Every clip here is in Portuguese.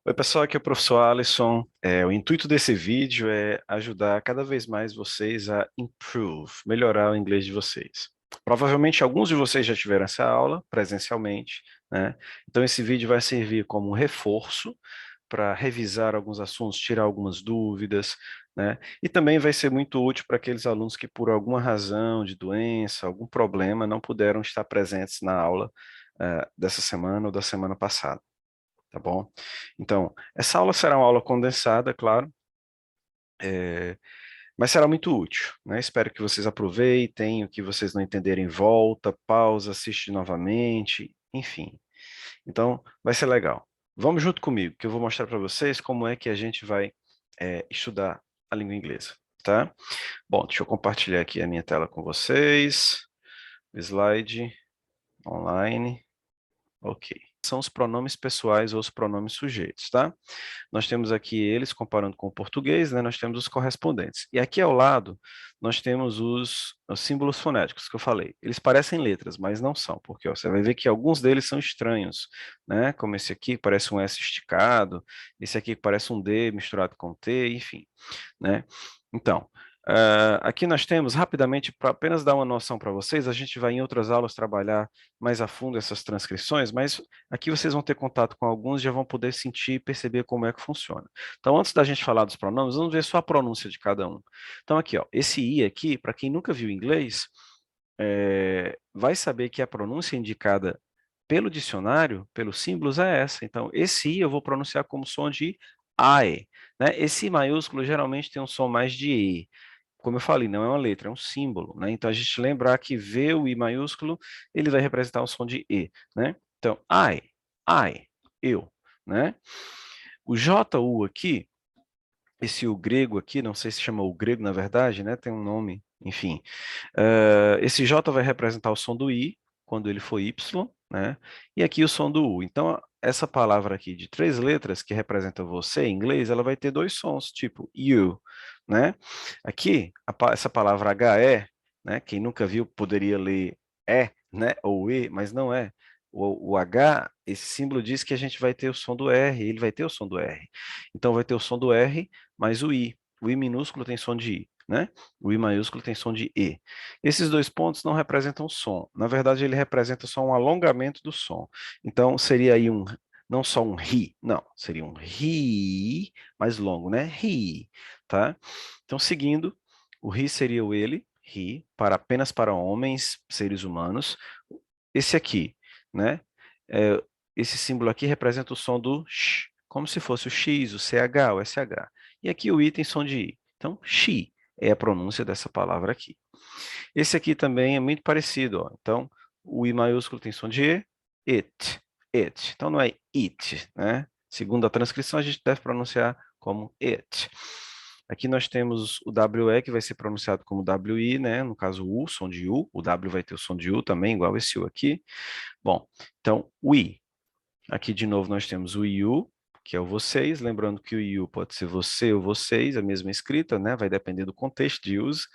Oi, pessoal, aqui é o professor Alisson. O intuito desse vídeo é ajudar cada vez mais vocês a melhorar o inglês de vocês. Provavelmente alguns de vocês já tiveram essa aula presencialmente, né? Então esse vídeo vai servir como um reforço para revisar alguns assuntos, tirar algumas dúvidas, né? E também vai ser muito útil para aqueles alunos que por alguma razão de doença, algum problema, não puderam estar presentes na aula dessa semana ou da semana passada. Tá bom? Então, essa aula será uma aula condensada, claro, é, mas será muito útil, né? Espero que vocês aproveitem, o que vocês não entenderem, volta, pausa, assiste novamente, enfim. Então, vai ser legal. Vamos junto comigo, que eu vou mostrar para vocês como é que a gente vai estudar a língua inglesa, tá? Bom, deixa eu compartilhar aqui a minha tela com vocês. Slide online. Ok. São os pronomes pessoais ou os pronomes sujeitos, tá? Nós temos aqui eles, comparando com o português, né, nós temos os correspondentes. E aqui ao lado, nós temos os símbolos fonéticos que eu falei. Eles parecem letras, mas não são, porque ó, você vai ver que alguns deles são estranhos, né? Como esse aqui, que parece um S esticado, esse aqui que parece um D misturado com T, enfim, né? Então, aqui nós temos, rapidamente, para apenas dar uma noção para vocês, a gente vai em outras aulas trabalhar mais a fundo essas transcrições, mas aqui vocês vão ter contato com alguns e já vão poder sentir e perceber como é que funciona. Então, antes da gente falar dos pronomes, vamos ver só a pronúncia de cada um. Então, aqui, ó, esse I aqui, para quem nunca viu inglês, vai saber que a pronúncia indicada pelo dicionário, pelos símbolos, é essa. Então, esse I eu vou pronunciar como som de AE, né? Esse I maiúsculo geralmente tem um som mais de E. Como eu falei, não é uma letra, é um símbolo, né? Então, a gente lembrar que V, o I maiúsculo, ele vai representar o som de E, né? Então, I, eu, né? O JU aqui, esse U grego aqui, não sei se chama U grego na verdade, né? Tem um nome, enfim. Esse J vai representar o som do I, quando ele for Y, né? E aqui o som do U. Então, essa palavra aqui de 3 letras, que representa você em inglês, ela vai ter 2 sons, tipo you, né? Aqui, essa palavra HE, né? Quem nunca viu poderia ler E, né? Ou E, mas não é. O H, esse símbolo diz que a gente vai ter o som do R, ele vai ter o som do R. Então, vai ter o som do R mais o I. O I minúsculo tem som de I, né? O I maiúsculo tem som de E. Esses 2 pontos não representam som. Na verdade, ele representa só um alongamento do som. Então, seria aí não só um ri, não, seria um ri mais longo, né? Ri, tá? Então, seguindo, o ri seria o ele, ri, apenas para homens, seres humanos. Esse aqui, né? É, esse símbolo aqui representa o som do sh, como se fosse o x, o ch, o sh. E aqui o i tem som de i. Então, she é a pronúncia dessa palavra aqui. Esse aqui também é muito parecido, ó. Então, o I maiúsculo tem som de E, it. Então, não é it, né? Segundo a transcrição, a gente deve pronunciar como it. Aqui nós temos o WE, que vai ser pronunciado como WI, né? No caso, o U, som de U. O W vai ter o som de U também, igual esse U aqui. Bom, então, we. Aqui, de novo, nós temos o you, que é o vocês. Lembrando que o you pode ser você ou vocês, a mesma escrita, né? Vai depender do contexto de use.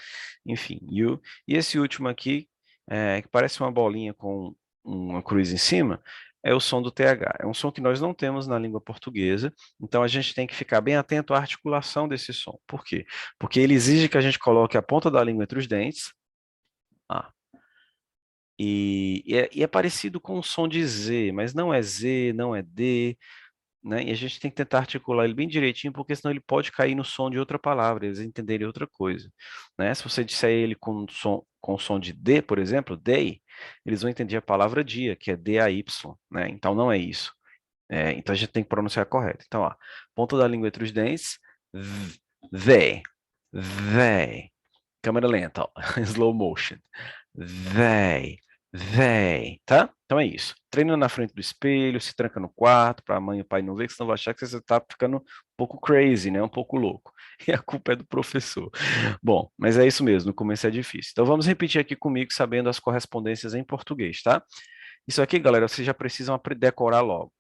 Enfim, you. E esse último aqui, que parece uma bolinha com uma cruz em cima, é o som do TH. É um som que nós não temos na língua portuguesa, então a gente tem que ficar bem atento à articulação desse som. Por quê? Porque ele exige que a gente coloque a ponta da língua entre os dentes. Ah, e é parecido com o som de Z, mas não é Z, não é D, né? E a gente tem que tentar articular ele bem direitinho, porque senão ele pode cair no som de outra palavra, eles entenderem outra coisa, né? Se você disser ele com som de D, por exemplo, day, eles vão entender a palavra dia, que é D-A-Y, né? Então não é isso. Então a gente tem que pronunciar correto. Então, ó, ponta da língua entre os dentes, they, they. Câmera lenta, ó, slow motion. Véi, tá? Então é isso. Treina na frente do espelho, se tranca no quarto para a mãe e o pai não ver, que senão vai achar que você está ficando um pouco crazy, né? Um pouco louco. E a culpa é do professor. Bom, mas é isso mesmo, no começo é difícil. Então vamos repetir aqui comigo, sabendo as correspondências em português, tá? Isso aqui, galera, vocês já precisam decorar logo,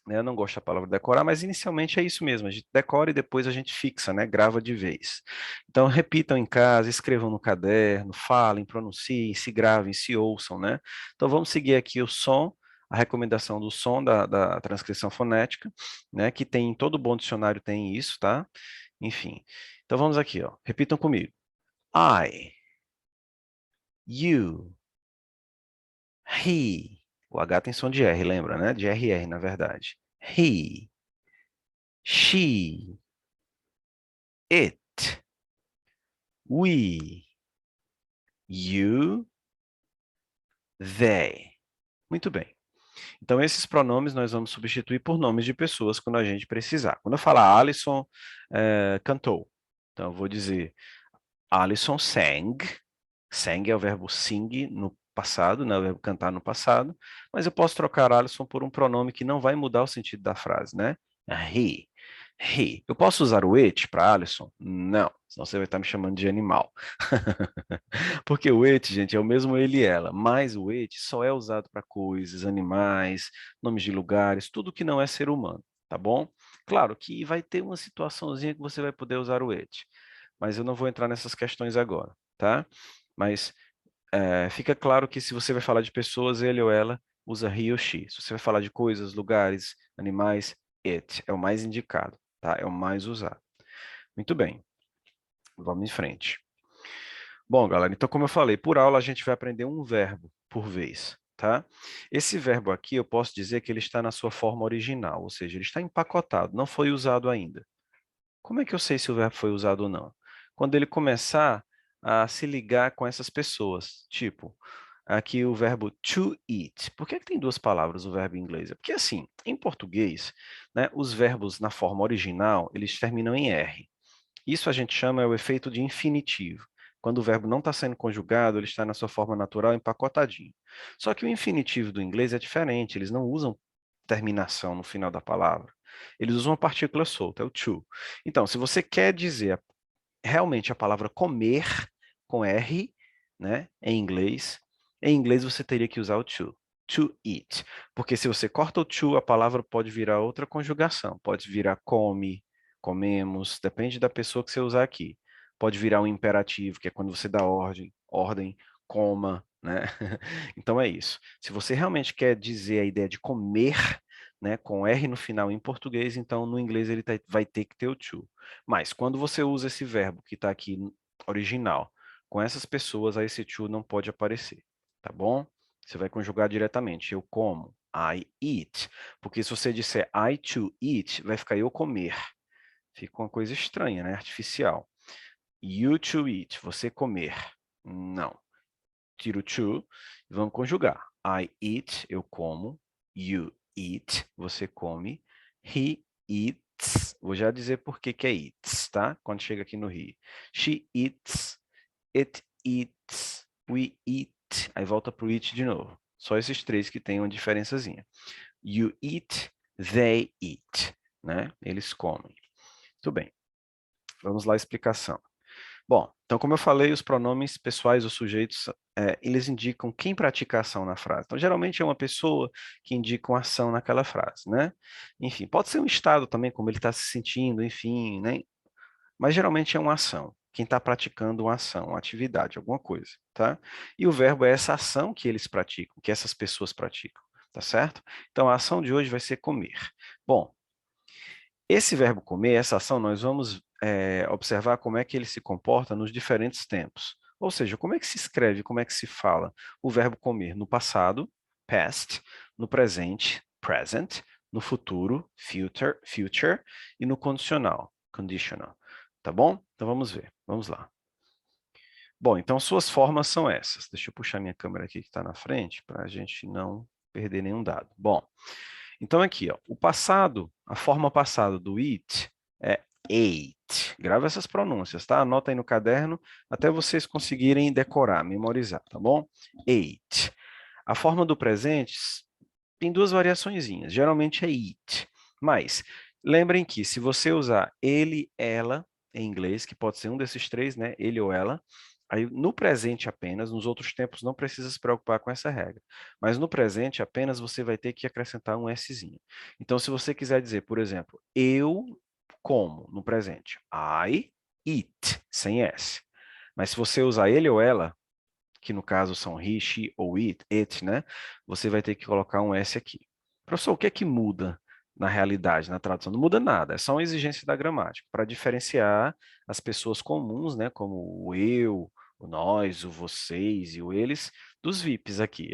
né? Eu não gosto da palavra decorar, mas inicialmente é isso mesmo, a gente decora e depois a gente fixa, né? Grava de vez. Então repitam em casa, escrevam no caderno, falem, pronunciem, se gravem, se ouçam, né? Então vamos seguir aqui o som, a recomendação do som da transcrição fonética, né, que tem, todo bom dicionário tem isso, tá? Enfim, então vamos aqui, ó. Repitam comigo. I, you, he. O H tem som de R, lembra, né? De RR, na verdade. He, she, it, we, you, they. Muito bem. Então, esses pronomes nós vamos substituir por nomes de pessoas quando a gente precisar. Quando eu falar Alison cantou, então eu vou dizer Alison sang. Sang é o verbo sing no passado, né, o verbo cantar no passado, mas eu posso trocar Alison por um pronome que não vai mudar o sentido da frase, né? He. He. Eu posso usar o it para Alison? Não, senão você vai estar me chamando de animal. Porque o it, gente, é o mesmo ele e ela, mas o it só é usado para coisas, animais, nomes de lugares, tudo que não é ser humano, tá bom? Claro que vai ter uma situaçãozinha que você vai poder usar o it, mas eu não vou entrar nessas questões agora, tá? Mas fica claro que se você vai falar de pessoas, ele ou ela usa he ou she. Se você vai falar de coisas, lugares, animais, it é o mais indicado, tá? É o mais usado. Muito bem, vamos em frente. Bom, galera, então como eu falei, por aula a gente vai aprender um verbo por vez, tá? Esse verbo aqui eu posso dizer que ele está na sua forma original, ou seja, ele está empacotado, não foi usado ainda. Como é que eu sei se o verbo foi usado ou não? Quando ele começar a se ligar com essas pessoas, tipo, aqui o verbo to eat. Por que que tem duas palavras o verbo em inglês? É porque assim, em português, né, os verbos na forma original, eles terminam em R. Isso a gente chama o efeito de infinitivo. Quando o verbo não está sendo conjugado, ele está na sua forma natural, empacotadinho. Só que o infinitivo do inglês é diferente, eles não usam terminação no final da palavra. Eles usam uma partícula solta, é o to. Então, se você quer dizer realmente a palavra comer com R, né, em inglês você teria que usar o to eat. Porque se você corta o to, a palavra pode virar outra conjugação, pode virar come, comemos, depende da pessoa que você usar aqui. Pode virar um imperativo, que é quando você dá ordem, coma, né? Então é isso. Se você realmente quer dizer a ideia de comer, né, com R no final em português, então no inglês ele vai ter que ter o to. Mas quando você usa esse verbo que está aqui original, com essas pessoas, aí esse to não pode aparecer, tá bom? Você vai conjugar diretamente. Eu como, I eat. Porque se você disser I to eat, vai ficar eu comer. Fica uma coisa estranha, né? Artificial. You to eat, você comer. Não. Tira o to e vamos conjugar. I eat, eu como. You eat, você come. He eats, vou já dizer por que que é eats, tá? Quando chega aqui no he. She eats, it eats, we eat. Aí volta para o eat de novo. Só esses três que tem uma diferençazinha. You eat, they eat, né? Eles comem. Muito bem. Vamos lá a explicação. Bom, então como eu falei, os pronomes pessoais ou sujeitos, eles indicam quem pratica a ação na frase. Então, geralmente é uma pessoa que indica uma ação naquela frase, né? Enfim, pode ser um estado também, como ele está se sentindo, enfim, né? Mas geralmente é uma ação. Quem está praticando uma ação, uma atividade, alguma coisa, tá? E o verbo é essa ação que eles praticam, que essas pessoas praticam, tá certo? Então, a ação de hoje vai ser comer. Bom, esse verbo comer, essa ação, nós vamos observar como é que ele se comporta nos diferentes tempos. Ou seja, como é que se escreve, como é que se fala o verbo comer no passado, past, no presente, present, no futuro, future, e no condicional, conditional. Tá bom? Então vamos ver, vamos lá. Bom, então suas formas são essas. Deixa eu puxar minha câmera aqui que está na frente, para a gente não perder nenhum dado. Bom, então aqui, ó, o passado, a forma passada do it é ate. Grava essas pronúncias, tá? Anota aí no caderno até vocês conseguirem decorar, memorizar, tá bom? Ate. A forma do presente tem duas variaçõezinhas. Geralmente é eat. Mas lembrem que se você usar ele, ela em inglês, que pode ser um desses três, né? Ele ou ela, aí no presente apenas, nos outros tempos não precisa se preocupar com essa regra. Mas no presente apenas você vai ter que acrescentar um Szinho. Então, se você quiser dizer, por exemplo, eu como no presente, I eat, sem S. Mas se você usar ele ou ela, que no caso são he, she ou it, né? Você vai ter que colocar um S aqui. Professor, o que é que muda na realidade, na tradução? Não muda nada, é só uma exigência da gramática, para diferenciar as pessoas comuns, né, como o eu, o nós, o vocês e o eles, dos VIPs aqui,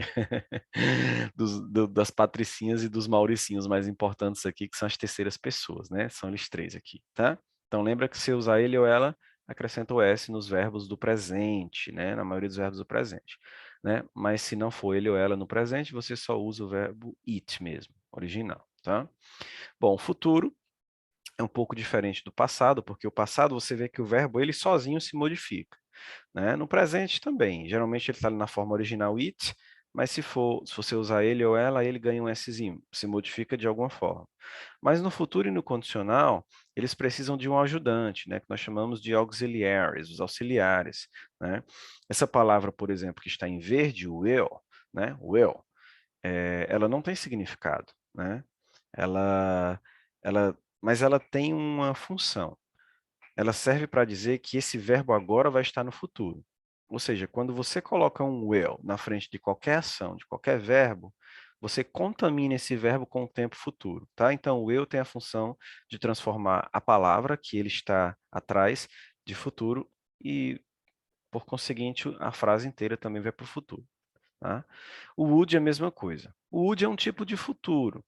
das patricinhas e dos mauricinhos mais importantes aqui, que são as terceiras pessoas, né? São eles três aqui, tá? Então lembra que se usar ele ou ela, acrescenta o S nos verbos do presente, né? Na maioria dos verbos do presente, né? Mas se não for ele ou ela no presente, você só usa o verbo it mesmo, original, tá? Bom, futuro é um pouco diferente do passado, porque o passado você vê que o verbo ele sozinho se modifica, né? No presente também, geralmente ele está na forma original it, mas se você usar ele ou ela, ele ganha um Szinho, se modifica de alguma forma. Mas no futuro e no condicional, eles precisam de um ajudante, né, que nós chamamos de auxiliaries, os auxiliares, né? Essa palavra, por exemplo, que está em verde, will, né, will, ela não tem significado, né? Ela, mas ela tem uma função. Ela serve para dizer que esse verbo agora vai estar no futuro. Ou seja, quando você coloca um will na frente de qualquer ação, de qualquer verbo, você contamina esse verbo com o tempo futuro, tá? Então, o will tem a função de transformar a palavra que ele está atrás de futuro e, por conseguinte, a frase inteira também vai para o futuro, tá? O would é a mesma coisa. O would é um tipo de futuro,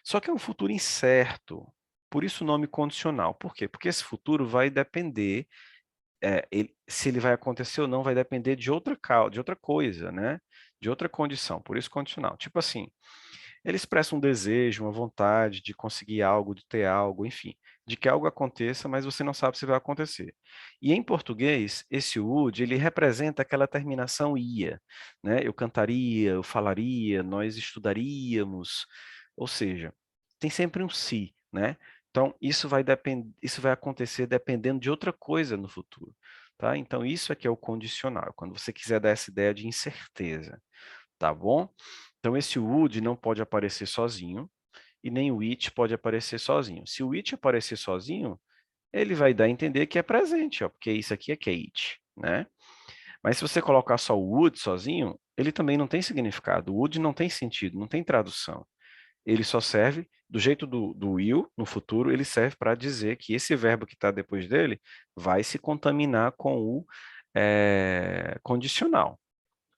só que é um futuro incerto, por isso o nome condicional. Por quê? Porque esse futuro vai depender se ele vai acontecer ou não vai depender de outra coisa, né? De outra condição, por isso condicional. Tipo assim, ele expressa um desejo, uma vontade de conseguir algo, de ter algo, enfim, de que algo aconteça, mas você não sabe se vai acontecer. E em português, esse would, ele representa aquela terminação ia, né? Eu cantaria, eu falaria, nós estudaríamos, ou seja, tem sempre um se, né? Então, isso vai acontecer dependendo de outra coisa no futuro, tá? Então, isso aqui é o condicional, quando você quiser dar essa ideia de incerteza, tá bom? Então, esse would não pode aparecer sozinho, e nem o it pode aparecer sozinho. Se o it aparecer sozinho, ele vai dar a entender que é presente, ó, porque isso aqui é que é it, né? Mas se você colocar só o would sozinho, ele também não tem significado. O would não tem sentido, não tem tradução. Ele só serve, do jeito do will, no futuro, ele serve para dizer que esse verbo que está depois dele vai se contaminar com o condicional,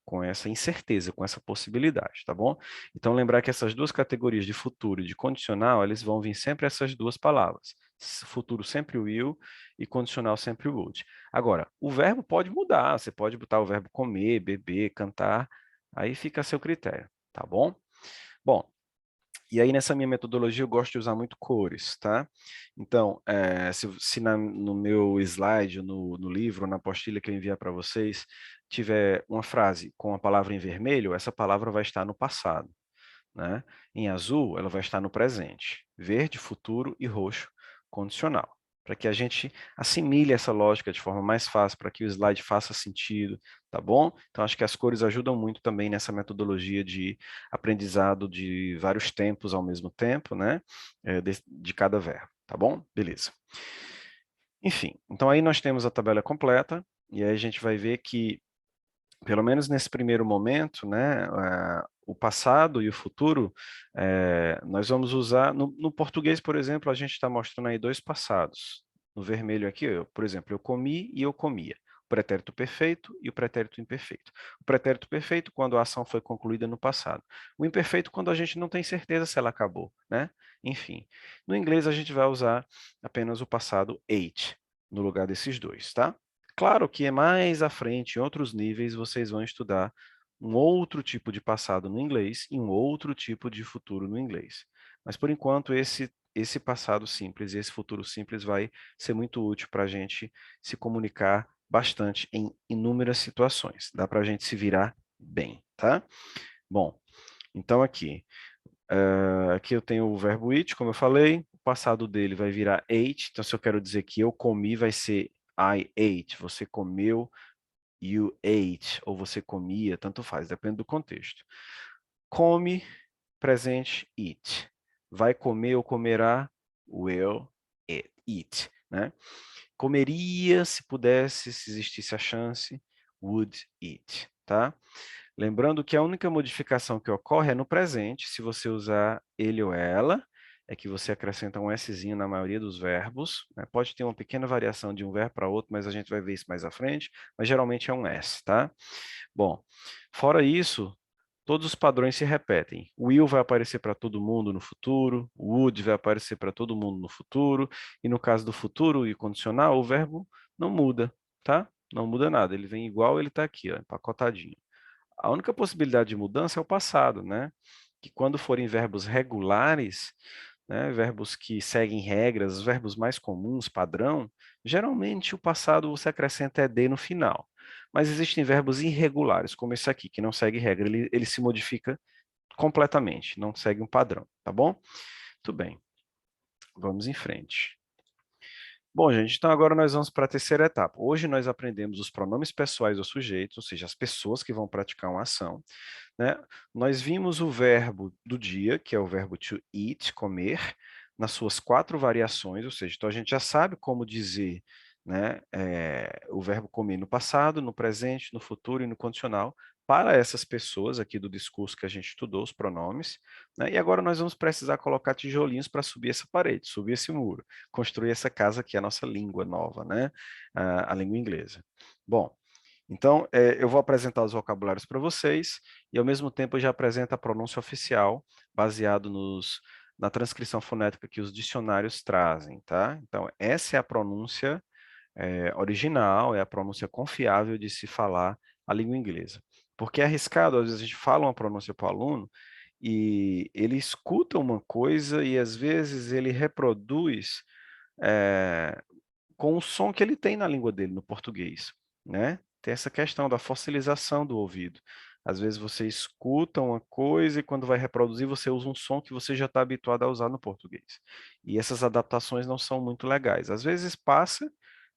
com essa incerteza, com essa possibilidade, tá bom? Então, lembrar que essas duas categorias de futuro e de condicional, eles vão vir sempre essas duas palavras. Futuro sempre will e condicional sempre would. Agora, o verbo pode mudar, você pode botar o verbo comer, beber, cantar, aí fica a seu critério, tá bom? Bom, e aí, nessa minha metodologia, eu gosto de usar muito cores, tá? Então, se no meu slide, no livro, na apostila que eu enviar para vocês, tiver uma frase com a palavra em vermelho, essa palavra vai estar no passado, né? Em azul, ela vai estar no presente. Verde, futuro e roxo, condicional. Para que a gente assimile essa lógica de forma mais fácil, para que o slide faça sentido, tá bom? Então, acho que as cores ajudam muito também nessa metodologia de aprendizado de vários tempos ao mesmo tempo, né? De cada verbo, tá bom? Beleza. Enfim, então aí nós temos a tabela completa, e aí a gente vai ver que pelo menos nesse primeiro momento, né, o passado e o futuro, nós vamos usar, no português, por exemplo, a gente está mostrando aí dois passados. No vermelho aqui, por exemplo, eu comi e eu comia. O pretérito perfeito e o pretérito imperfeito. O pretérito perfeito, quando a ação foi concluída no passado. O imperfeito, quando a gente não tem certeza se ela acabou, né? Enfim, no inglês a gente vai usar apenas o passado ate, no lugar desses dois, tá? Claro que é mais à frente, em outros níveis, vocês vão estudar um outro tipo de passado no inglês e um outro tipo de futuro no inglês. Mas, por enquanto, esse passado simples e esse futuro simples vai ser muito útil para a gente se comunicar bastante em inúmeras situações. Dá para a gente se virar bem, tá? Bom, então aqui eu tenho o verbo eat, como eu falei, o passado dele vai virar ate, então se eu quero dizer que eu comi, vai ser I ate, você comeu, you ate, ou você comia, tanto faz, depende do contexto. Come, presente, eat. Vai comer ou comerá, will eat, né? Comeria, se pudesse, se existisse a chance, would eat, tá? Lembrando que a única modificação que ocorre é no presente, se você usar ele ou ela, é que você acrescenta um Szinho na maioria dos verbos, né? Pode ter uma pequena variação de um verbo para outro, mas a gente vai ver isso mais à frente, mas geralmente é um S, tá? Bom, fora isso, todos os padrões se repetem. O will vai aparecer para todo mundo no futuro, o would vai aparecer para todo mundo no futuro, e no caso do futuro e condicional, o verbo não muda, tá? Não muda nada, ele vem igual ele está aqui, ó, empacotadinho. A única possibilidade de mudança é o passado, né? Que quando forem verbos regulares, né, verbos que seguem regras, os verbos mais comuns, padrão, geralmente o passado você acrescenta ed no final. Mas existem verbos irregulares, como esse aqui, que não segue regra, ele se modifica completamente, não segue um padrão, tá bom? Muito bem, vamos em frente. Bom, gente, então agora nós vamos para a terceira etapa. Hoje nós aprendemos os pronomes pessoais do sujeito, ou seja, as pessoas que vão praticar uma ação, né? Nós vimos o verbo do dia, que é o verbo to eat, comer, nas suas 4 variações, ou seja, então a gente já sabe como dizer, né, o verbo comer no passado, no presente, no futuro e no condicional, para essas pessoas aqui do discurso que a gente estudou, os pronomes, né? E agora nós vamos precisar colocar tijolinhos para subir essa parede, subir esse muro, construir essa casa que é a nossa língua nova, né? A língua inglesa. Bom, então, eu vou apresentar os vocabulários para vocês e, ao mesmo tempo, eu já apresento a pronúncia oficial, baseado na transcrição fonética que os dicionários trazem, tá? Então, essa é a pronúncia original, é a pronúncia confiável de se falar a língua inglesa. Porque é arriscado, às vezes, a gente fala uma pronúncia para o aluno e ele escuta uma coisa e, às vezes, ele reproduz eh, com o som que ele tem na língua dele, no português, né? Tem essa questão da fossilização do ouvido. Às vezes você escuta uma coisa e quando vai reproduzir você usa um som que você já está habituado a usar no português. E essas adaptações não são muito legais. Às vezes passa,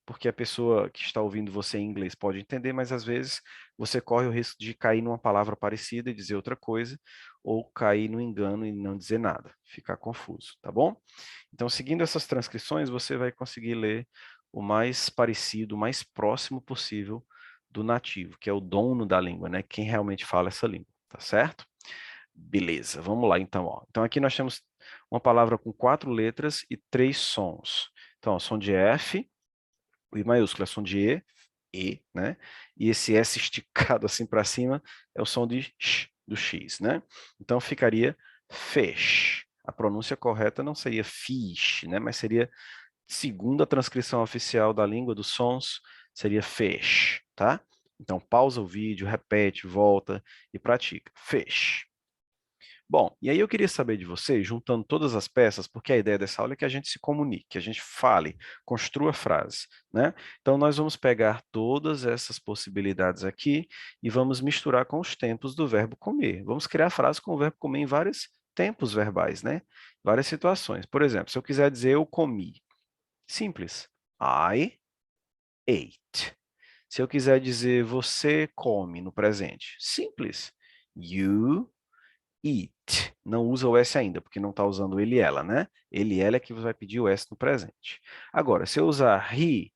porque a pessoa que está ouvindo você em inglês pode entender, mas às vezes você corre o risco de cair numa palavra parecida e dizer outra coisa, ou cair no engano e não dizer nada, ficar confuso, tá bom? Então, seguindo essas transcrições, você vai conseguir ler o mais parecido, o mais próximo possível do nativo, que é o dono da língua, né? Quem realmente fala essa língua, tá certo? Beleza, vamos lá então. Ó. Então, aqui nós temos uma palavra com 4 letras e 3 sons. Então, ó, som de F, o I maiúsculo é som de né? E esse S esticado assim para cima é o som de X, do X, né? Então, ficaria fish. A pronúncia correta não seria fish, né? Mas seria, segundo a transcrição oficial da língua dos sons, seria fish, tá? Então, pausa o vídeo, repete, volta e pratica. Fish. Bom, e aí eu queria saber de você, juntando todas as peças, porque a ideia dessa aula é que a gente se comunique, que a gente fale, construa frases, né? Então, nós vamos pegar todas essas possibilidades aqui e vamos misturar com os tempos do verbo comer. Vamos criar frases com o verbo comer em vários tempos verbais, né? Várias situações. Por exemplo, se eu quiser dizer eu comi, simples. I ate. Se eu quiser dizer você come no presente, simples. You eat. Não usa o S ainda, porque não está usando ele e ela, né? Ele e ela é que vai pedir o S no presente. Agora, se eu usar he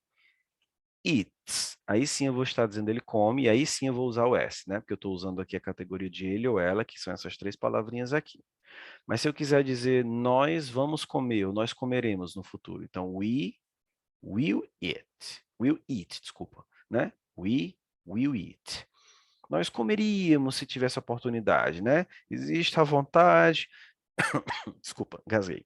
eats, aí sim eu vou estar dizendo ele come, e aí sim eu vou usar o S, né? Porque eu estou usando aqui a categoria de ele ou ela, que são essas 3 palavrinhas aqui. Mas se eu quiser dizer nós vamos comer, ou nós comeremos no futuro, então we will eat. Will eat, desculpa, né? We will eat. Nós comeríamos se tivesse oportunidade, né? Existe a vontade, desculpa, gasguei.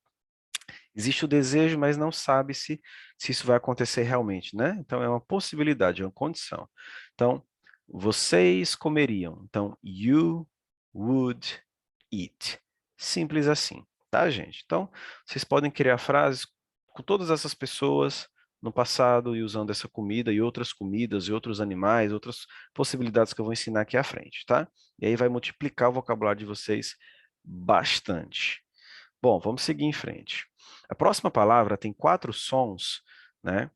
Existe o desejo, mas não sabe se isso vai acontecer realmente, né? Então, é uma possibilidade, é uma condição. Então, vocês comeriam. Então, you would eat. Simples assim, tá, gente? Então, vocês podem criar frases com todas essas pessoas no passado e usando essa comida e outras comidas e outros animais, outras possibilidades que eu vou ensinar aqui à frente, tá? E aí vai multiplicar o vocabulário de vocês bastante. Bom, vamos seguir em frente. A próxima palavra tem 4 sons, né?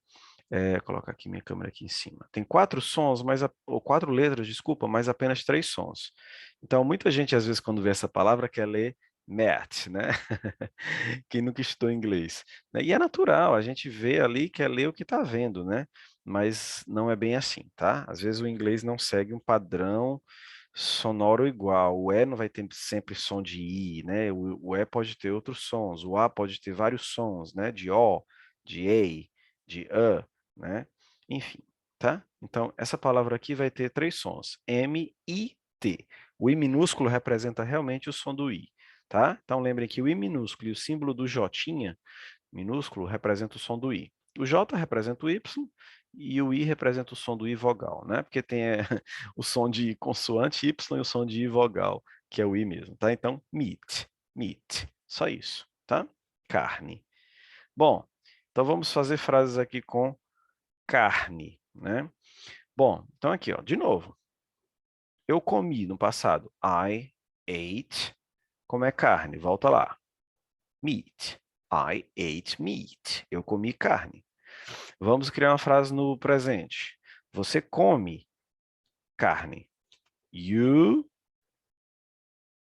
Colocar aqui minha câmera aqui em cima. Tem 4 sons, ou 4 letras, desculpa, mas apenas 3 sons. Então, muita gente, às vezes, quando vê essa palavra, quer ler Met, né? Quem nunca estudou inglês, né? E é natural, a gente vê ali, quer ler o que está vendo, né? Mas não é bem assim, tá? Às vezes o inglês não segue um padrão sonoro igual. O E não vai ter sempre som de I, né? O E pode ter outros sons, o A pode ter vários sons, né? De O, de EI, de A, né? Enfim, tá? Então, essa palavra aqui vai ter três sons, M, I, T. O I minúsculo representa realmente o som do I, tá? Então, lembrem que o I minúsculo e o símbolo do J minúsculo representa o som do I. O J representa o Y e o I representa o som do I vogal, né? Porque tem o som de consoante Y e o som de I vogal, que é o I mesmo, tá? Então, meat, meat, só isso, tá? Carne. Bom, então vamos fazer frases aqui com carne, né? Bom, então aqui, ó, de novo. Eu comi no passado. I ate. Como é carne? Volta lá. Meat. I ate meat. Eu comi carne. Vamos criar uma frase no presente. Você come carne. You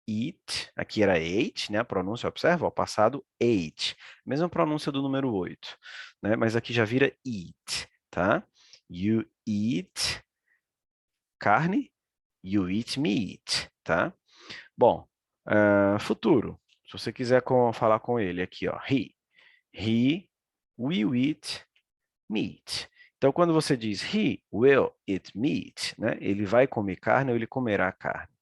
eat. Aqui era ate, né? A pronúncia, observa, o passado ate. Mesma pronúncia do número 8, né? Mas aqui já vira eat, tá? You eat carne. You eat meat, tá? Bom, futuro. Se você quiser falar com ele aqui, ó. He will eat meat. Então, quando você diz he will eat meat, né, ele vai comer carne ou ele comerá carne.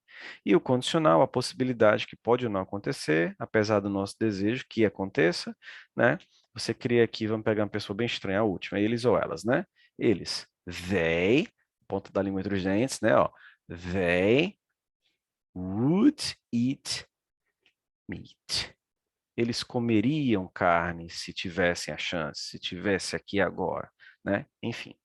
E o condicional, a possibilidade que pode ou não acontecer, apesar do nosso desejo que aconteça, né? Você cria aqui, vamos pegar uma pessoa bem estranha, a última, eles ou elas, né? Eles, they, ponta da língua entre os dentes, né? Ó, they would eat meat. Eles comeriam carne se tivessem a chance, se tivesse aqui agora, né? Enfim,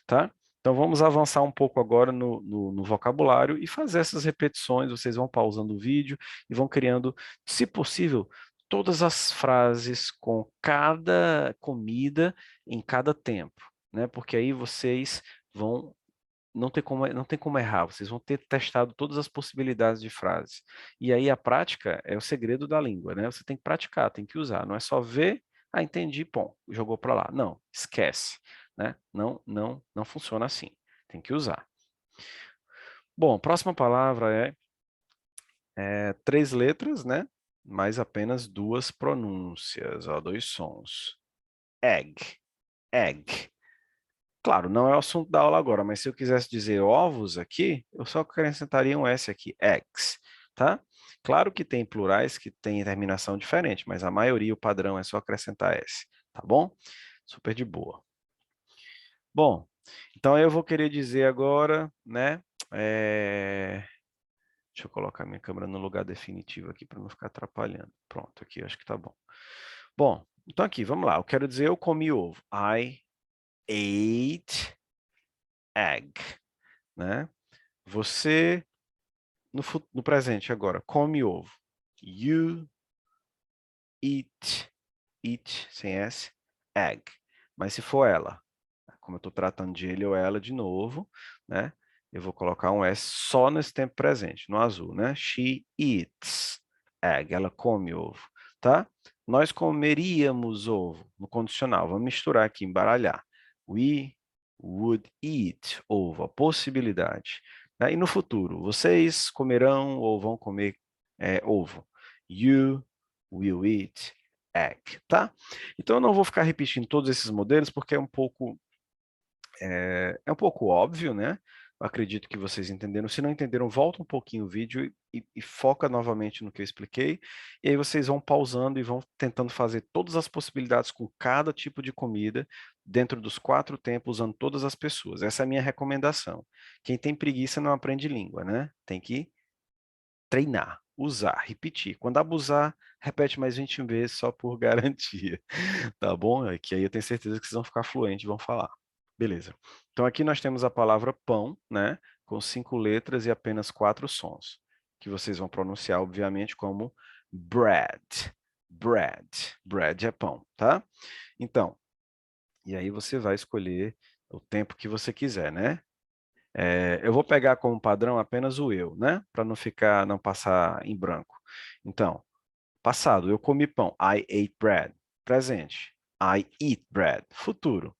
tá? Então vamos avançar um pouco agora no vocabulário e fazer essas repetições. Vocês vão pausando o vídeo e vão criando, se possível, todas as frases com cada comida em cada tempo, né? Porque aí vocês vão não tem como errar, vocês vão ter testado todas as possibilidades de frases. E aí a prática é o segredo da língua, né? Você tem que praticar, tem que usar, não é só ver, ah, entendi, pô, jogou para lá. Não, esquece, né? Não funciona assim. Tem que usar. Bom, próxima palavra três letras, né? Mas apenas duas pronúncias, ó, dois sons. Egg, egg. Claro, não é o assunto da aula agora, mas se eu quisesse dizer ovos aqui, eu só acrescentaria um S aqui, eggs, tá? Claro que tem plurais que têm terminação diferente, mas a maioria, o padrão é só acrescentar S, tá bom? Super de boa. Bom, então eu vou querer dizer agora, né? Deixa eu colocar minha câmera no lugar definitivo aqui para não ficar atrapalhando. Pronto, aqui acho que tá bom. Bom, então aqui, vamos lá. Eu quero dizer eu comi ovo. I ate egg, né? Você, no presente agora, come ovo. You eat, sem S, egg. Mas se for ela, como eu estou tratando de ele ou ela de novo, né? Eu vou colocar um S só nesse tempo presente, no azul, né? She eats egg. Ela come ovo, tá? Nós comeríamos ovo, no condicional. Vamos misturar aqui, embaralhar. We would eat ovo, a possibilidade. Né? E no futuro, vocês comerão ou vão comer ovo. You will eat egg, tá? Então eu não vou ficar repetindo todos esses modelos porque é um pouco óbvio, né? Eu acredito que vocês entenderam. Se não entenderam, volta um pouquinho o vídeo e foca novamente no que eu expliquei. E aí vocês vão pausando e vão tentando fazer todas as possibilidades com cada tipo de comida dentro dos 4 tempos, usando todas as pessoas. Essa é a minha recomendação. Quem tem preguiça não aprende língua, né? Tem que treinar, usar, repetir. Quando abusar, repete mais 20 vezes só por garantia, tá bom? É que aí eu tenho certeza que vocês vão ficar fluentes e vão falar. Beleza. Então aqui nós temos a palavra pão, né? Com 5 letras e apenas 4 sons, que vocês vão pronunciar, obviamente, como bread. Bread. Bread é pão, tá? Então, e aí você vai escolher o tempo que você quiser, né? Eu vou pegar como padrão apenas o eu, né? Para não passar em branco. Então, Passado, eu comi pão. I ate bread. Presente, I eat bread. Futuro,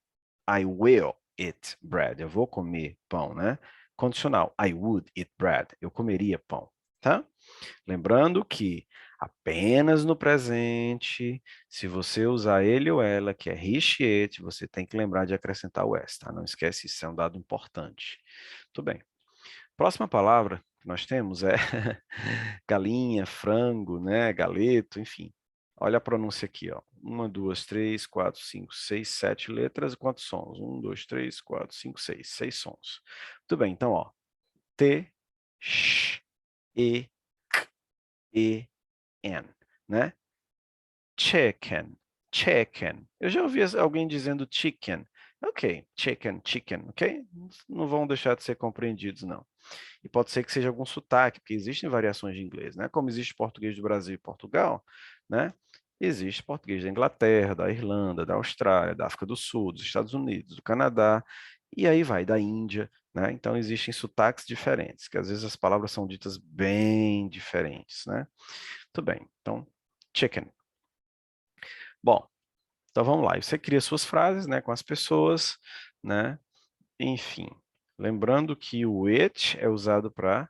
I will eat bread. Eu vou comer pão, né? Condicional, I would eat bread. Eu comeria pão, tá? Lembrando que apenas no presente, se você usar ele ou ela, que é he, she, it, você tem que lembrar de acrescentar o s, tá? Não esquece, isso é um dado importante. Tudo bem. Próxima palavra que nós temos é galinha, frango, né? Galeto, enfim. Olha a pronúncia aqui, ó. 1, 2, 3, 4, 5, 6, 7 letras e quantos sons? 1, 2, 3, 4, 5, 6. 6 sons. Tudo bem, então, ó. T, X, E, E, N, né? Chicken, chicken. Eu já ouvi alguém dizendo chicken. Ok, chicken, chicken, ok? Não vão deixar de ser compreendidos, não. E pode ser que seja algum sotaque, porque existem variações de inglês, né? Como existe português do Brasil e Portugal, né? Existe português da Inglaterra, da Irlanda, da Austrália, da África do Sul, dos Estados Unidos, do Canadá, e aí vai, da Índia, né? Então existem sotaques diferentes, que às vezes as palavras são ditas bem diferentes, né? Tudo bem, então, chicken. Bom, então vamos lá. Você cria suas frases, né, com as pessoas, né? Enfim, lembrando que o it é usado para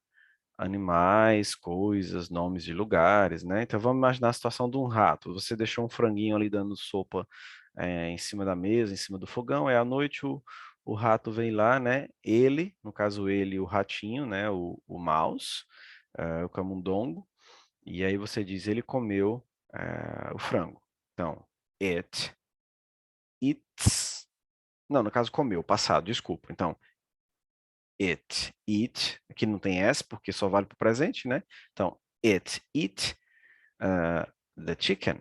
animais, coisas, nomes de lugares, né? Então vamos imaginar a situação de um rato. Você deixou um franguinho ali dando sopa em cima da mesa, em cima do fogão. É à noite o rato vem lá, né? Ele, no caso ele, o ratinho, né? O mouse, o camundongo. E aí você diz ele comeu o frango. Então, it eats. Não, no caso comeu, passado, desculpa. Então, it, eat, aqui não tem S porque só vale para o presente, né? Então, it, eat the chicken.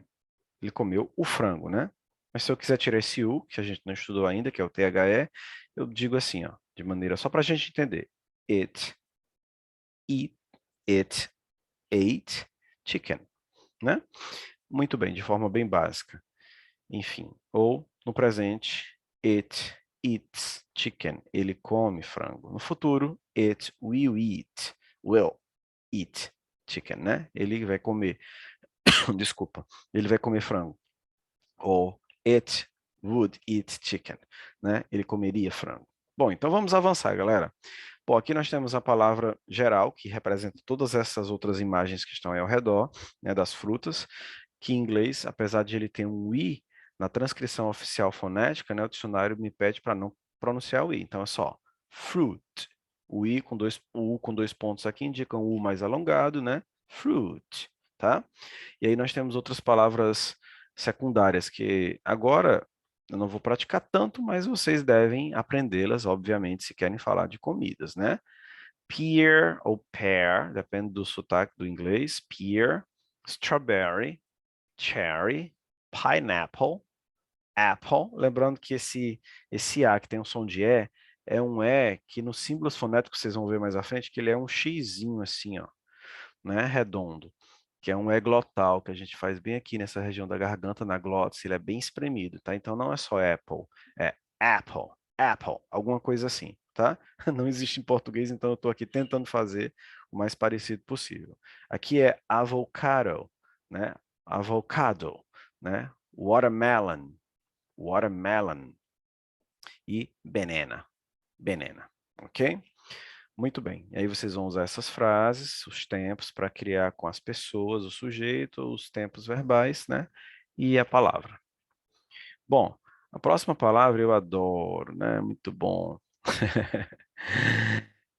Ele comeu o frango, né? Mas se eu quiser tirar esse U, que a gente não estudou ainda, que é o THE, eu digo assim, ó, de maneira só para a gente entender. It, eat, it, ate chicken, né? Muito bem, de forma bem básica. Enfim, ou no presente, it eats chicken. Ele come frango. No futuro, it will eat chicken, né? Ele vai comer, desculpa, ele vai comer frango. Ou it would eat chicken, né? Ele comeria frango. Bom, então vamos avançar, galera. Bom, aqui nós temos a palavra geral, que representa todas essas outras imagens que estão aí ao redor, né, das frutas, que em inglês, apesar de ele ter um i na transcrição oficial fonética, né, o dicionário me pede para não pronunciar o i. Então é só fruit. O u com dois pontos aqui indica um u mais alongado, né? Fruit, tá? E aí nós temos outras palavras secundárias que agora eu não vou praticar tanto, mas vocês devem aprendê-las, obviamente, se querem falar de comidas, né? Pear ou pear, depende do sotaque do inglês. Pear, strawberry, cherry, pineapple, apple. Lembrando que esse A que tem um som de E, é um E que nos símbolos fonéticos vocês vão ver mais à frente, que ele é um xizinho assim, ó, né, redondo, que é um E glotal, que a gente faz bem aqui nessa região da garganta, na glótis, ele é bem espremido, tá? Então não é só apple, é apple, apple, alguma coisa assim, tá? Não existe em português, então eu estou aqui tentando fazer o mais parecido possível. Aqui é avocado, né? Avocado, né? Watermelon, watermelon e banana, banana, ok? Muito bem. E aí vocês vão usar essas frases, os tempos, para criar com as pessoas, o sujeito, os tempos verbais, né? E a palavra. Bom, a próxima palavra eu adoro, né? Muito bom.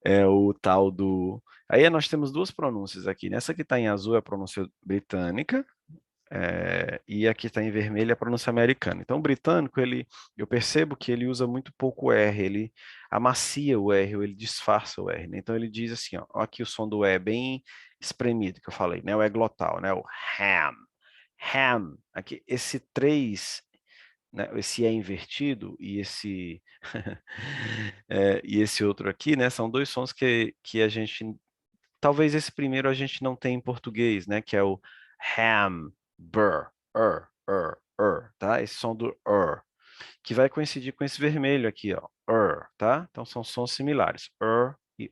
É o tal do... Aí nós temos duas pronúncias aqui. Nessa que está em azul é a pronúncia britânica, e aqui está em vermelho a pronúncia americana. Então, o britânico, eu percebo que ele usa muito pouco o R, ele amacia o R, ou ele disfarça o R, né? Então, ele diz assim, ó aqui o som do E bem espremido, que eu falei, né? O E glotal, né? O ham, ham. Aqui, esse 3, né? Esse E invertido e esse, e esse outro aqui, né? São dois sons que a gente... Talvez esse primeiro a gente não tenha em português, né? Que é o ham, burr, tá? Esse som do que vai coincidir com esse vermelho aqui, ó, tá? Então são sons similares, e.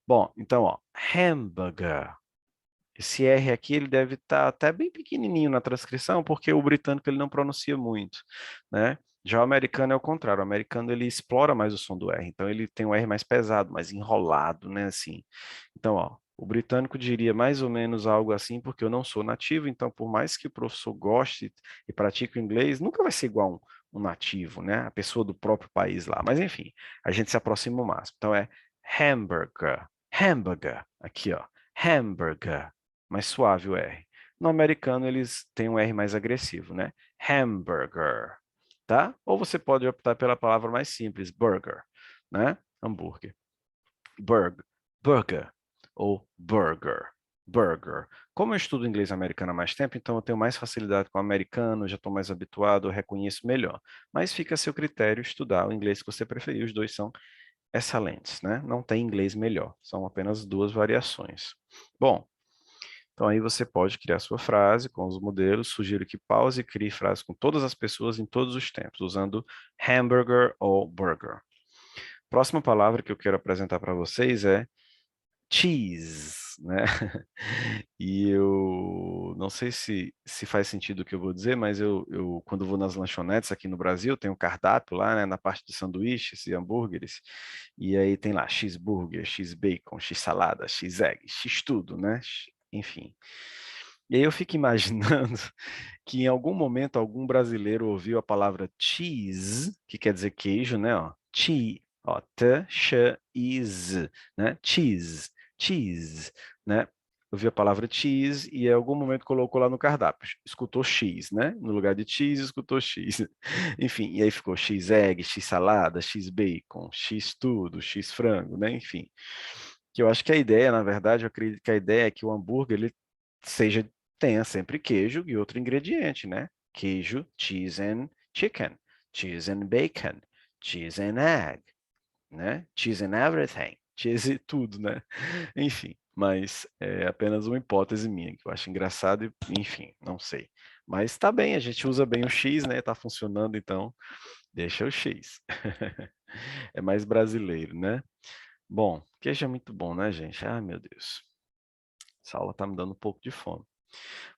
Bom, então, ó, hamburger. Esse R aqui, ele deve estar até bem pequenininho na transcrição, porque o britânico ele não pronuncia muito, né? Já o americano é o contrário, o americano ele explora mais o som do R, então ele tem um R mais pesado, mais enrolado, né, assim. Então, ó, o britânico diria mais ou menos algo assim, porque eu não sou nativo, então por mais que o professor goste e pratique o inglês, nunca vai ser igual um nativo, né? A pessoa do próprio país lá. Mas enfim, a gente se aproxima o máximo. Então é hamburger, hamburger, aqui ó, hamburger, mais suave o R. No americano eles têm um R mais agressivo, né? Hamburger, tá? Ou você pode optar pela palavra mais simples, burger, né? Hambúrguer. Burger ou burger. Burger. Como eu estudo inglês americano há mais tempo, então eu tenho mais facilidade com o americano, já estou mais habituado, eu reconheço melhor. Mas fica a seu critério estudar o inglês que você preferir, os dois são excelentes, né? Não tem inglês melhor, são apenas duas variações. Bom, então aí você pode criar sua frase com os modelos, sugiro que pause e crie frases com todas as pessoas em todos os tempos, usando hamburger ou burger. Próxima palavra que eu quero apresentar para vocês é cheese, né? E eu não sei se faz sentido o que eu vou dizer, mas eu quando vou nas lanchonetes aqui no Brasil, tem um cardápio lá, né, na parte de sanduíches e hambúrgueres, e aí tem lá cheeseburger, x-bacon, x-salada, x-egg, x-tudo, né? Enfim. E aí eu fico imaginando que em algum momento algum brasileiro ouviu a palavra cheese, que quer dizer queijo, né? Ó, ó, t, x, is, né? Cheese, cheese, né? Ouviu a palavra cheese e em algum momento colocou lá no cardápio. Escutou X, né? No lugar de cheese, escutou X. Enfim, e aí ficou X-egg, X-salada, X-bacon, X-tudo, X-frango, né? Enfim. Que eu acho que a ideia, na verdade, eu acredito que a ideia é que o hambúrguer ele seja tenha sempre queijo e outro ingrediente, né? Queijo, cheese and chicken, cheese and bacon, cheese and egg, né? Cheese and everything, cheese e tudo, né? Enfim, mas é apenas uma hipótese minha, que eu acho engraçado e, enfim, não sei. Mas tá bem, a gente usa bem o X, né? Tá funcionando, então deixa o X. É mais brasileiro, né? Bom, queijo é muito bom, né, gente? Ai, meu Deus. Essa aula tá me dando um pouco de fome.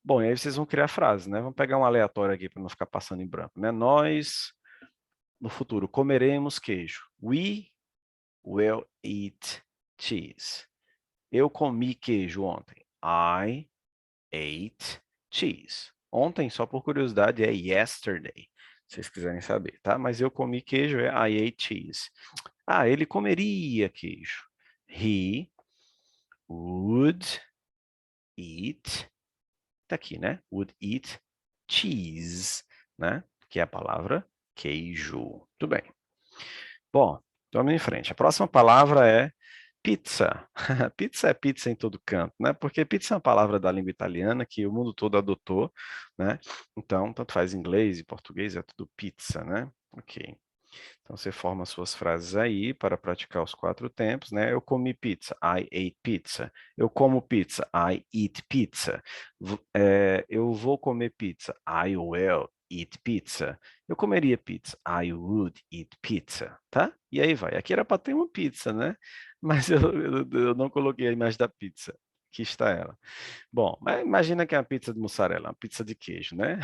Bom, e aí vocês vão criar frases, né? Vamos pegar um aleatório aqui para não ficar passando em branco, né? Nós, no futuro, comeremos queijo. We will eat cheese. Eu comi queijo ontem. I ate cheese. Ontem, só por curiosidade, é yesterday, se vocês quiserem saber, tá? Mas eu comi queijo, é I ate cheese. Ah, ele comeria queijo. He would eat, tá aqui, né? Would eat cheese, né? Que é a palavra queijo. Tudo bem. Bom, vamos em frente. A próxima palavra é pizza. Pizza é pizza em todo canto, né? Porque pizza é uma palavra da língua italiana que o mundo todo adotou, né? Então, tanto faz inglês e português, é tudo pizza, né? Ok. Então, você forma suas frases aí para praticar os quatro tempos, né? Eu comi pizza, I ate pizza. Eu como pizza, I eat pizza. Eu vou comer pizza, I will eat pizza. Eu comeria pizza, I would eat pizza, tá? E aí vai. Aqui era para ter uma pizza, né? Mas eu não coloquei a imagem da pizza. Aqui está ela. Bom, mas imagina que é uma pizza de mussarela, uma pizza de queijo, né?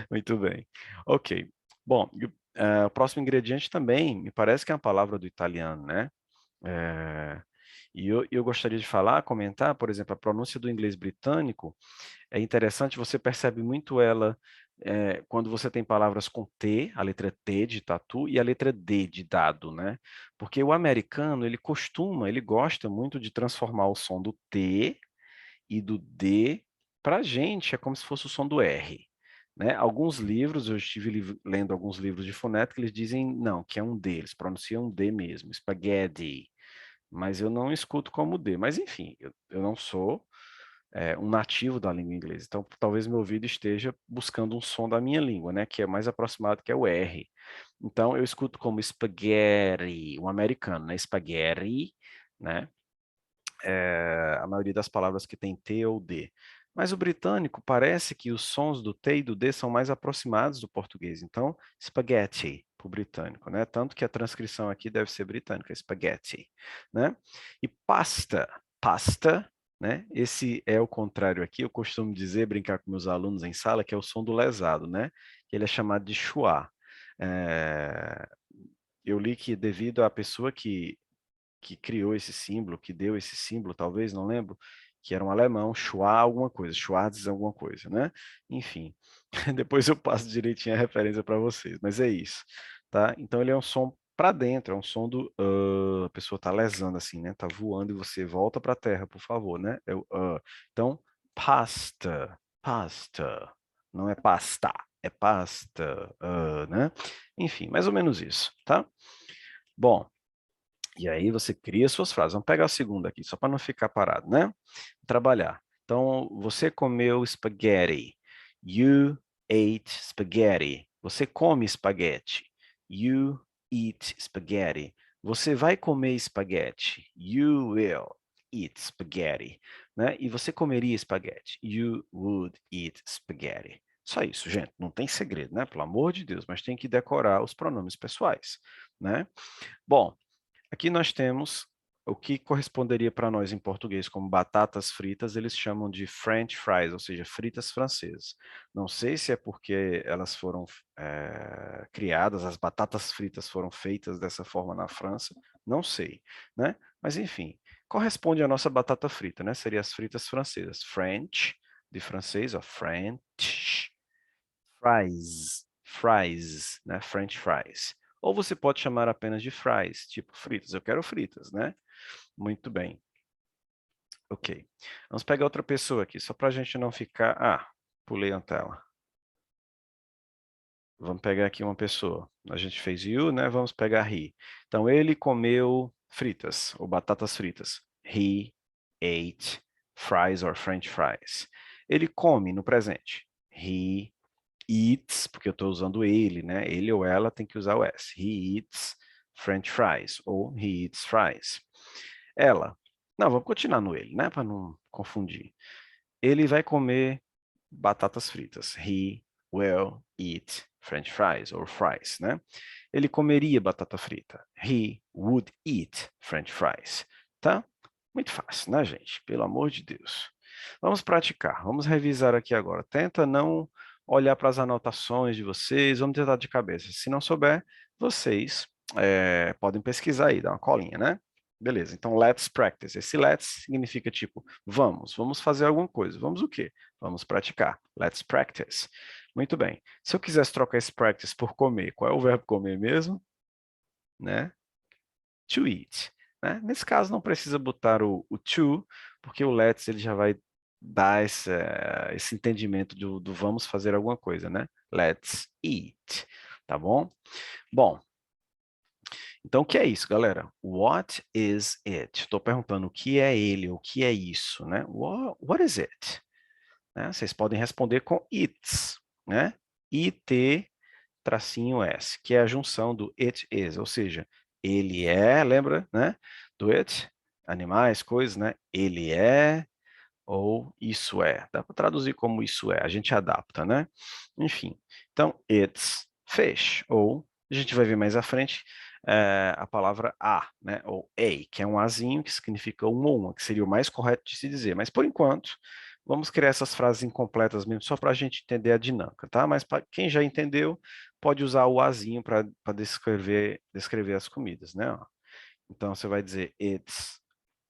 Muito bem. Ok. Bom, o próximo ingrediente também me parece que é uma palavra do italiano, né? Eh, e eu gostaria de falar, comentar, por exemplo, a pronúncia do inglês britânico é interessante, você percebe muito ela quando você tem palavras com T, a letra T de tatu e a letra D de dado, né? Porque o americano, ele gosta muito de transformar o som do T e do D, para a gente é como se fosse o som do R. Né? Alguns livros, eu estive lendo alguns livros de fonética, eles dizem não, que é um D, eles pronunciam D mesmo, spaghetti, mas eu não escuto como D. Mas enfim, eu não sou um nativo da língua inglesa, então talvez meu ouvido esteja buscando um som da minha língua, né, que é mais aproximado, que é o R. Então eu escuto como spaghetti, um americano, né, spaghetti, né, a maioria das palavras que tem T ou D. Mas o britânico parece que os sons do T e do D são mais aproximados do português. Então, spaghetti para o britânico, né? Tanto que a transcrição aqui deve ser britânica, spaghetti, né? E pasta, pasta né? Esse é o contrário aqui, eu costumo dizer, brincar com meus alunos em sala, que é o som do lesado, né? Que ele é chamado de schwa. Eu li que devido à pessoa que criou esse símbolo, que deu esse símbolo, talvez, não lembro, que era um alemão, Schwa alguma coisa, Schwarz alguma coisa, né? Enfim, depois eu passo direitinho a referência para vocês, mas é isso, tá? Então ele é um som para dentro, é um som do a pessoa tá lesando assim, né? Tá voando e você volta para a terra, por favor, né? É o Então, pasta, pasta, não é pasta, é pasta, né? Enfim, mais ou menos isso, tá? Bom, e aí você cria suas frases. Vamos pegar a segunda aqui, só para não ficar parado, né? Trabalhar. Então, você comeu spaghetti. You ate spaghetti. Você come espaguete. You eat spaghetti. Você vai comer espaguete. You will eat spaghetti. Né? E você comeria espaguete. You would eat spaghetti. Só isso, gente. Não tem segredo, né? Pelo amor de Deus. Mas tem que decorar os pronomes pessoais, né? Bom, aqui nós temos o que corresponderia para nós em português como batatas fritas, eles chamam de French fries, ou seja, fritas francesas. Não sei se é porque elas foram criadas, as batatas fritas foram feitas dessa forma na França, não sei, né? Mas enfim, corresponde à nossa batata frita, né? Seria as fritas francesas. French, de francês, ó, French, fries, né? French fries. Ou você pode chamar apenas de fries, tipo fritas. Eu quero fritas, né? Muito bem. Ok. Vamos pegar outra pessoa aqui, só para a gente não ficar... Ah, pulei a tela. Vamos pegar aqui uma pessoa. A gente fez you, né? Vamos pegar he. Então, ele comeu fritas, ou batatas fritas. He ate fries or French fries. Ele come no presente. He eats, porque eu estou usando ele, né? Ele ou ela tem que usar o S. He eats French fries, ou he eats fries. Ela. Não, vamos continuar no ele, né? Para não confundir. Ele vai comer batatas fritas. He will eat French fries, ou fries, né? Ele comeria batata frita. He would eat French fries. Tá? Muito fácil, né, gente? Pelo amor de Deus. Vamos praticar. Vamos revisar aqui agora. Tenta não olhar para as anotações de vocês. Vamos tentar de cabeça. Se não souber, vocês podem pesquisar aí, dar uma colinha, né? Beleza, então let's practice. Esse let's significa tipo, vamos fazer alguma coisa. Vamos o quê? Vamos praticar. Let's practice. Muito bem. Se eu quisesse trocar esse practice por comer, qual é o verbo comer mesmo? Né? To eat. Né? Nesse caso, não precisa botar o to, porque o let's ele já vai dar esse entendimento do vamos fazer alguma coisa, né? Let's eat. Tá bom? Bom, então, o que é isso, galera? What is it? Estou perguntando o que é ele, o que é isso, né? What is it? Né? Vocês podem responder com it's, né? IT tracinho S, que é a junção do it is, ou seja, ele é, lembra, né? Do it, animais, coisas, né? Ele é ou isso é. Dá para traduzir como isso é, a gente adapta, né? Enfim, então, it's fish, ou a gente vai ver mais à frente a palavra a, né? Ou a, que é um azinho que significa um ou uma, que seria o mais correto de se dizer. Mas, por enquanto, vamos criar essas frases incompletas mesmo, só para a gente entender a dinâmica, tá? Mas para quem já entendeu, pode usar o azinho para descrever as comidas, né? Então, você vai dizer it's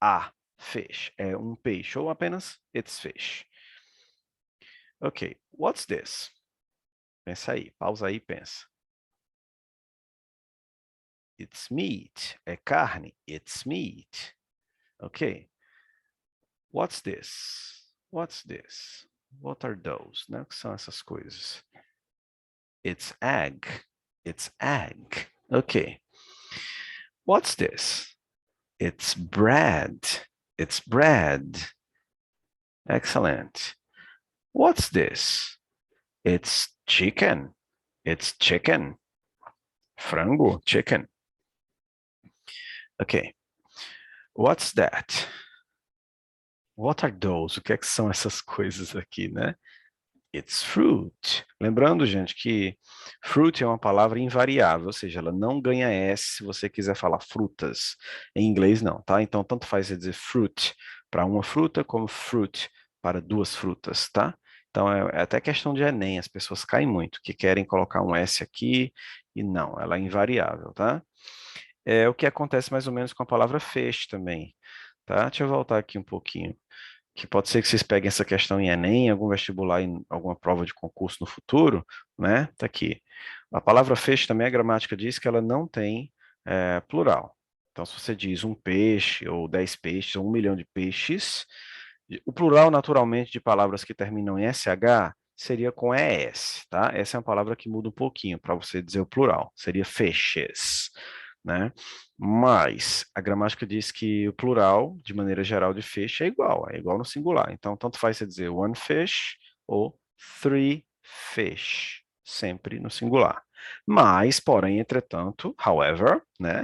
a fish, é um peixe, ou apenas it's fish. Ok, what's this? Pensa aí, pausa aí e pensa. It's meat, é carne, it's meat. Ok, what's this? What's this? What are those? Né? O que são essas coisas? It's egg, it's egg. Ok, what's this? It's bread, it's bread. Excellent. What's this? It's chicken. It's chicken. Frango, chicken. Okay. What's that? What are those? O que é que são essas coisas aqui, né? It's fruit. Lembrando, gente, que fruit é uma palavra invariável, ou seja, ela não ganha S se você quiser falar frutas. Em inglês, não, tá? Então, tanto faz você dizer fruit para uma fruta, como fruit para duas frutas, tá? Então, é até questão de Enem, as pessoas caem muito, que querem colocar um S aqui, e não, ela é invariável, tá? É o que acontece mais ou menos com a palavra feixe também, tá? Deixa eu voltar aqui um pouquinho, que pode ser que vocês peguem essa questão em Enem, em algum vestibular, em alguma prova de concurso no futuro, né? Tá aqui. A palavra feixe também, a gramática diz que ela não tem plural. Então, se você diz um peixe, ou 10 peixes, ou 1 milhão de peixes, o plural, naturalmente, de palavras que terminam em SH seria com ES, tá? Essa é uma palavra que muda um pouquinho para você dizer o plural. Seria feixes, né? Mas a gramática diz que o plural, de maneira geral, de fish é igual no singular. Então, tanto faz você dizer one fish ou three fish, sempre no singular. Mas, porém, entretanto, however, né?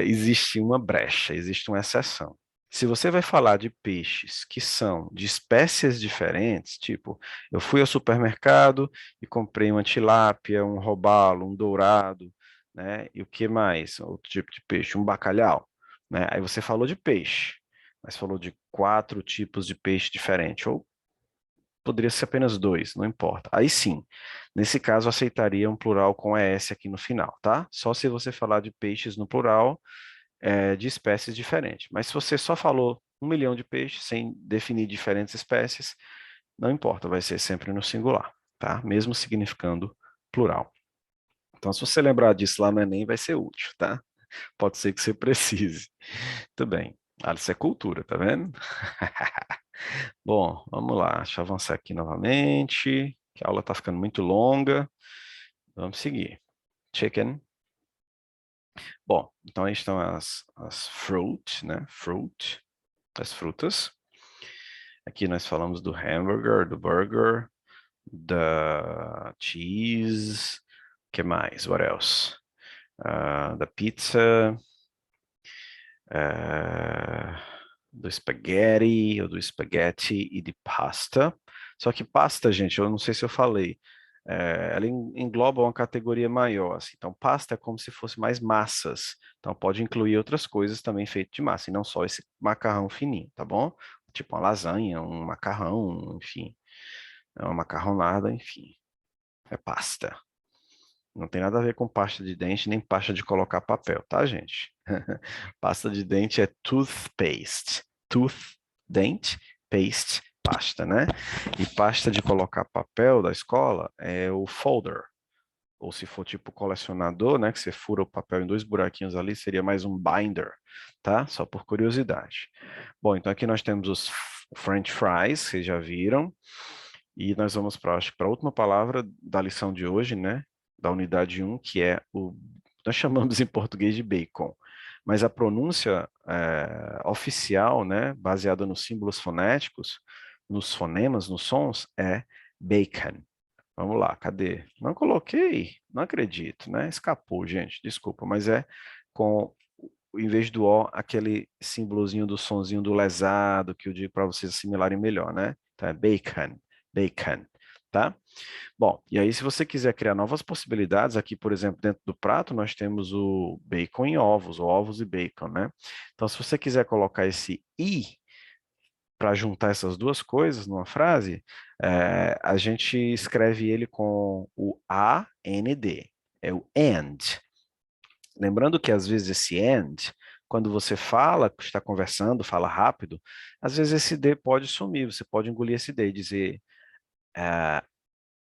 Existe uma brecha, existe uma exceção. Se você vai falar de peixes que são de espécies diferentes, tipo, eu fui ao supermercado e comprei uma tilápia, um robalo, um dourado, né? E o que mais? Outro tipo de peixe, um bacalhau, né? Aí você falou de peixe, mas falou de 4 tipos de peixe diferentes, ou poderia ser apenas 2, não importa. Aí sim, nesse caso eu aceitaria um plural com ES aqui no final, tá? Só se você falar de peixes no plural, de espécies diferentes. Mas se você só falou 1 milhão de peixes sem definir diferentes espécies, não importa, vai ser sempre no singular, tá? Mesmo significando plural. Então, se você lembrar disso lá no Enem, vai ser útil, tá? Pode ser que você precise. Muito bem. Ah, isso é cultura, tá vendo? Bom, vamos lá. Deixa eu avançar aqui novamente, que a aula está ficando muito longa. Vamos seguir. Chicken. Bom, então aí estão as fruit, né? Fruit, as frutas. Aqui nós falamos do hambúrguer, do burger, da cheese, que mais? What else? Da pizza, do spaghetti, ou do spaghetti e de pasta. Só que pasta, gente, eu não sei se eu falei, ela engloba uma categoria maior, assim. Então, pasta é como se fosse mais massas. Então, pode incluir outras coisas também feitas de massa, e não só esse macarrão fininho, tá bom? Tipo uma lasanha, um macarrão, enfim, uma macarronada, enfim, é pasta. Não tem nada a ver com pasta de dente, nem pasta de colocar papel, tá, gente? Pasta de dente é toothpaste. Tooth, dente, paste, pasta, né? E pasta de colocar papel da escola é o folder. Ou se for tipo colecionador, né? Que você fura o papel em 2 buraquinhos ali, seria mais um binder, tá? Só por curiosidade. Bom, então aqui nós temos os French fries, vocês já viram. E nós vamos para, acho que para a última palavra da lição de hoje, né? Da unidade 1, que é nós chamamos em português de bacon. Mas a pronúncia oficial, né, baseada nos símbolos fonéticos, nos fonemas, nos sons, é bacon. Vamos lá, cadê? Não coloquei, não acredito, né? Escapou, gente, desculpa, mas é com, em vez do O, aquele símbolozinho do sonzinho do lesado, que eu digo para vocês assimilarem melhor, né? Então é bacon, bacon, tá? Bom, e aí se você quiser criar novas possibilidades, aqui, por exemplo, dentro do prato, nós temos o bacon e ovos, ou ovos e bacon, né? Então, se você quiser colocar esse I para juntar essas duas coisas numa frase, a gente escreve ele com o AND, é o and. Lembrando que às vezes esse and, quando você fala, está conversando, fala rápido, às vezes esse D pode sumir, você pode engolir esse D e dizer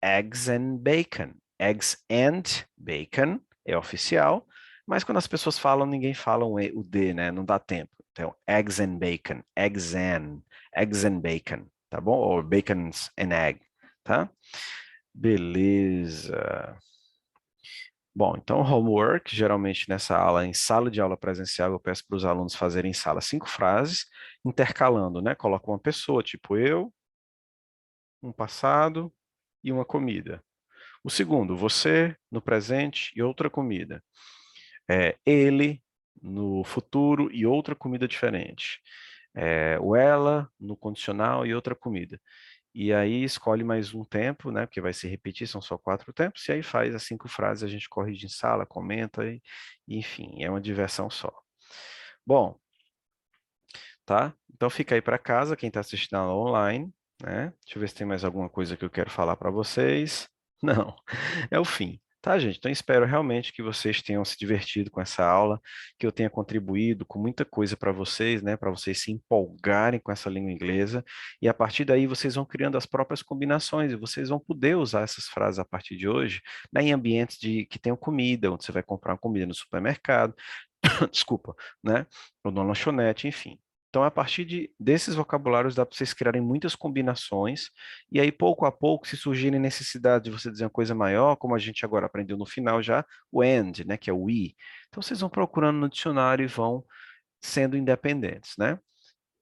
eggs and bacon. Eggs and bacon é oficial, mas quando as pessoas falam, ninguém fala o D, né? Não dá tempo. Então, eggs and bacon, eggs and bacon, tá bom? Ou bacons and egg, tá? Beleza. Bom, então homework, geralmente nessa aula, em sala de aula presencial, eu peço para os alunos fazerem em sala 5 frases, intercalando, né? Coloca uma pessoa, tipo eu, um passado e uma comida. O segundo, você no presente e outra comida. Ele no futuro e outra comida diferente. O ela no condicional e outra comida. E aí escolhe mais um tempo, né? Porque vai se repetir, são só 4 tempos, e aí faz as 5 frases, a gente corrige em sala, comenta, enfim, é uma diversão só. Bom, tá? Então fica aí para casa, quem está assistindo a aula online, né? Deixa eu ver se tem mais alguma coisa que eu quero falar para vocês. Não, é o fim. Tá, gente? Então espero realmente que vocês tenham se divertido com essa aula, que eu tenha contribuído com muita coisa para vocês, né? Para vocês se empolgarem com essa língua inglesa, e a partir daí vocês vão criando as próprias combinações, e vocês vão poder usar essas frases a partir de hoje, né, em ambientes que tenham comida, onde você vai comprar uma comida no supermercado, desculpa, né? Ou numa lanchonete, enfim. Então, a partir desses vocabulários, dá para vocês criarem muitas combinações, e aí, pouco a pouco, se surgirem necessidade de você dizer uma coisa maior, como a gente agora aprendeu no final já, o and, né, que é o e. Então, vocês vão procurando no dicionário e vão sendo independentes, né?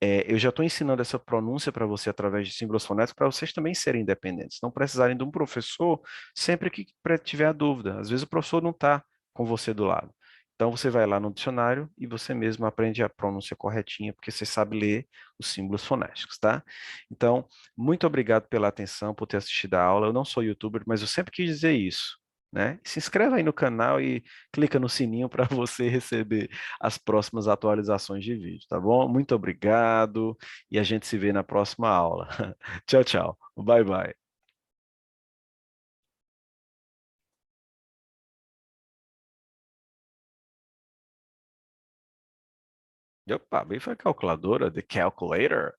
Eu já estou ensinando essa pronúncia para você através de símbolos fonéticos para vocês também serem independentes, não precisarem de um professor sempre que tiver a dúvida. Às vezes o professor não está com você do lado. Então você vai lá no dicionário e você mesmo aprende a pronúncia corretinha, porque você sabe ler os símbolos fonéticos, tá? Então, muito obrigado pela atenção, por ter assistido a aula. Eu não sou youtuber, mas eu sempre quis dizer isso, né? Se inscreva aí no canal e clica no sininho para você receber as próximas atualizações de vídeo, tá bom? Muito obrigado e a gente se vê na próxima aula. Tchau, tchau. Bye, bye. Opa, bem foi a calculadora, the calculator.